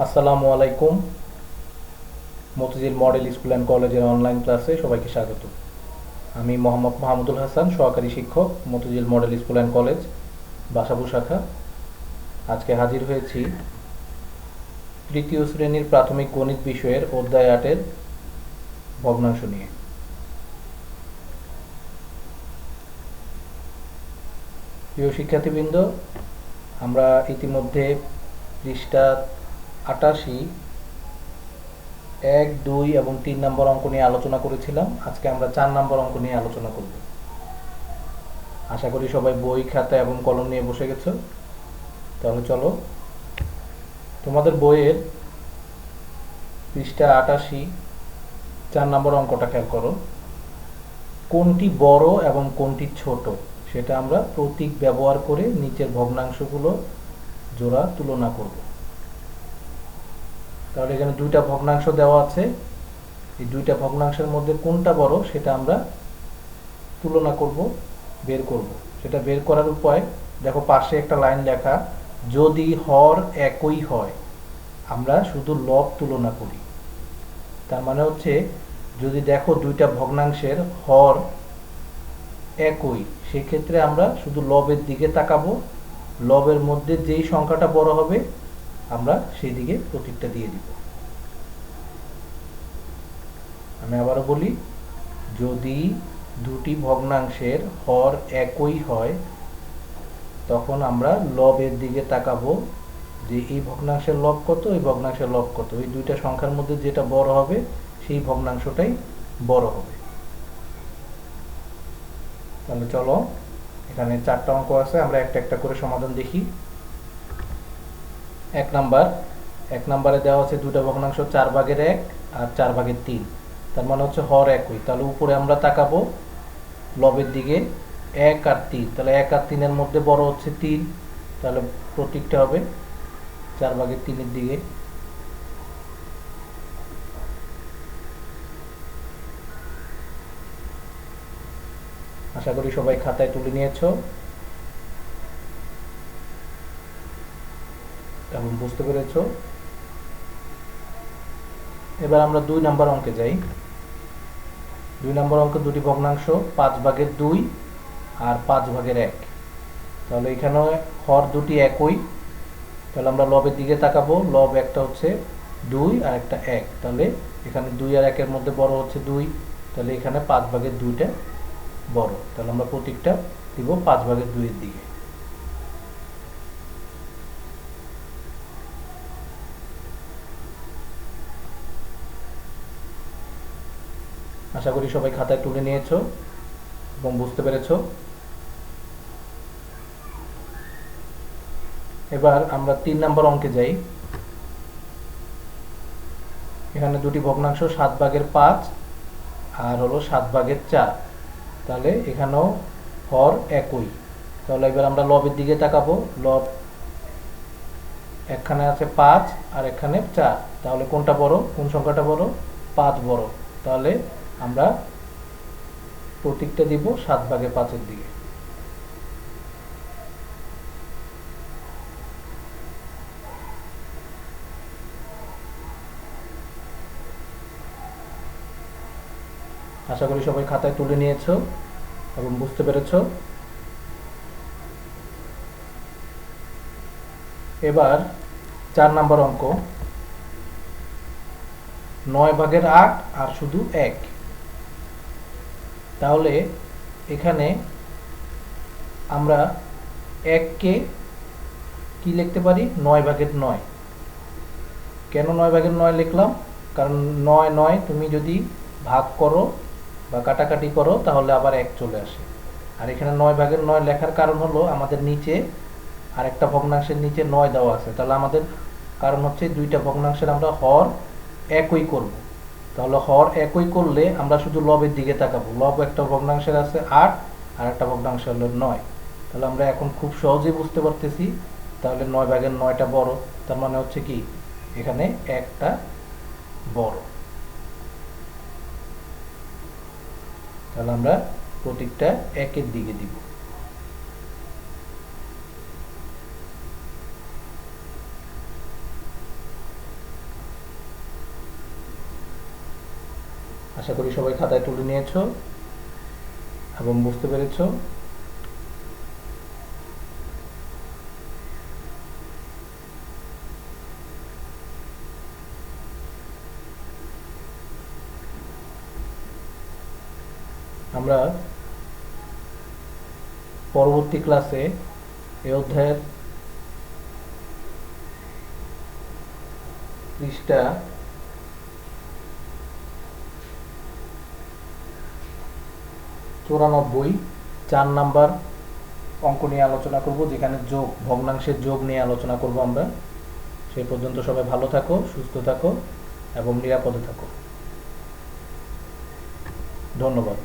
আসসালামু আলাইকুম। Motijheel model school and কলেজের অনলাইন ক্লাসে সবাইকে স্বাগত। আমি মোহাম্মদ মাহমুদুল হাসান, সহকারী শিক্ষক, Motijheel model school and college, Basabo শাখা। আজকে হাজির হয়েছি তৃতীয় শ্রেণীর প্রাথমিক গণিত বিষয়ের অধ্যায় ৮-এর ভগ্নাংশ নিয়ে। প্রিয় শিক্ষার্থীবৃন্দ, আমরা ইতিমধ্যে পৃষ্ঠা ৮৮, ১, ২ এবং ৩ নম্বর অঙ্ক নিয়ে আলোচনা করেছিলাম। আজকে আমরা ৪ নম্বর অঙ্ক নিয়ে আলোচনা করব। আশা করি সবাই বই, খাতা এবং কলম নিয়ে বসে গেছো। তাহলে চলো, তোমাদের বইয়ের পৃষ্ঠা ৮৮, ৪ নম্বর অঙ্কটা খেয়াল করো। কোনটি বড় এবং কোনটি ছোট সেটা আমরা প্রতীক ব্যবহার করে নিচের ভগ্নাংশগুলো জোড়া তুলনা করব। তাহলে এখানে দুইটা ভগ্নাংশ দেওয়া আছে। এই দুইটা ভগ্নাংশের মধ্যে কোনটা বড় সেটা আমরা তুলনা করব, বের করব। সেটা বের করার উপায় দেখো, পাশে একটা লাইন লেখা, যদি হর একই হয় আমরা শুধু লব তুলনা করি। তার মানে হচ্ছে, যদি দেখো দুইটা ভগ্নাংশের হর একই, সেক্ষেত্রে আমরা শুধু লবের দিকে তাকাবো। লবের মধ্যে যেই সংখ্যাটা বড় হবে আমরা সেই দিকে প্রতীকটা দিয়ে দিব। আমি আবারও বলি, যদি দুটি ভগ্নাংশের হর একই হয় তখন আমরা লবের দিকে তাকাবো, যে এই ভগ্নাংশের লব কত, এই ভগ্নাংশের লব কত। এই দুইটা সংখ্যার মধ্যে যেটা বড় হবে সেই ভগ্নাংশটাই বড় হবে। তাহলে চলো, এখানে 4টা অঙ্ক আছে, আমরা একটা একটা করে সমাধান দেখি। 1 নম্বরে দেওয়া আছে দুটো ভগ্নাংশ 4/1 আর 4/3। তার মানে হচ্ছে হর একই। তাহলে উপরে আমরা তাকাবো লবের দিকে, 1 আর 3। তাহলে 1 আর 3-এর মধ্যে বড় হচ্ছে 3, তাহলে প্রতীকটা হবে 4/3-এর দিকে। আশা করি সবাই খাতায় তুলে নিয়েছো এবং বুঝতে পেরেছো। এবার আমরা 2 নম্বর অঙ্কে যাই। 2 নম্বর অঙ্কে দুটি ভগ্নাংশ 5/2 আর 5/1। তাহলে এখানে হর দুটি একই। তাহলে আমরা লবের দিকে তাকাবো। লব একটা হচ্ছে 2 আর একটা 1। তাহলে এখানে 2 আর 1-এর মধ্যে বড় হচ্ছে 2, তাহলে এখানে 5/2টা বড়। তাহলে আমরা প্রতীকটা দিব 5/2-এর দিকে। আশা করি সবাই খাতায় তুলে নিয়েছো এবং বুঝতে পেরেছো। এবার আমরা 3 নম্বর অঙ্কে যাই। এখানে দুটি ভগ্নাংশ 7/5 আর হলো 7/4। তাহলে এখানেও হর একই। তাহলে এবার আমরা লবের দিকে তাকাবো। লব এখানে আছে 5 আর এখানে 4। তাহলে কোনটা বড়, কোন সংখ্যাটা বড়? 5 বড়। তাহলে আমরা প্রতীকটা দিব 7/5-এর দিকে। আশা করি সবাই খাতায় তুলে নিয়েছো এবং বুঝতে পেরেছো। এবার 4 নম্বর অঙ্ক, 9/8 আর শুধু 1। তাহলে এখানে আমরা 1-কে কি লিখতে পারি? 9/9। কেন 9/9 লিখলাম? কারণ 9 9 তুমি যদি ভাগ করো বা কাটাকাটি করো তাহলে আবার 1 চলে আসে। আর এখানে 9/9 লেখার কারণ হলো আমাদের নিচে আরেকটা ভগ্নাংশের নিচে 9 দেওয়া আছে। তাহলে আমাদের কারণ হচ্ছে দুইটা ভগ্নাংশের আমরা হর একই করব। তাহলে হর একই করলে আমরা শুধু লবের দিকে তাকাবো। লব একটা ভগ্নাংশের আছে 8 আর একটা ভগ্নাংশ হলো 9। তাহলে আমরা এখন খুব সহজেই বুঝতে পারতেছি, তাহলে 9/9টা বড়। তার মানে হচ্ছে কি, এখানে একটা বড়। তাহলে আমরা প্রতীকটা 1-এর দিকে দিব। আশা করি সবাই খাতায় তুলে নিয়েছো এবং বুঝতে পেরেছো। আমরা পরবর্তী ক্লাসে এই অধ্যায়ের পৃষ্ঠা 94 4 নাম্বার অঙ্ক নিয়ে আলোচনা করব, যেখানে যোগ, ভগ্নাংশের যোগ নিয়ে আলোচনা করব আমরা। সেই পর্যন্ত সবাই ভালো থাকো, সুস্থ থাকো এবং নিরাপদে থাকো। ধন্যবাদ।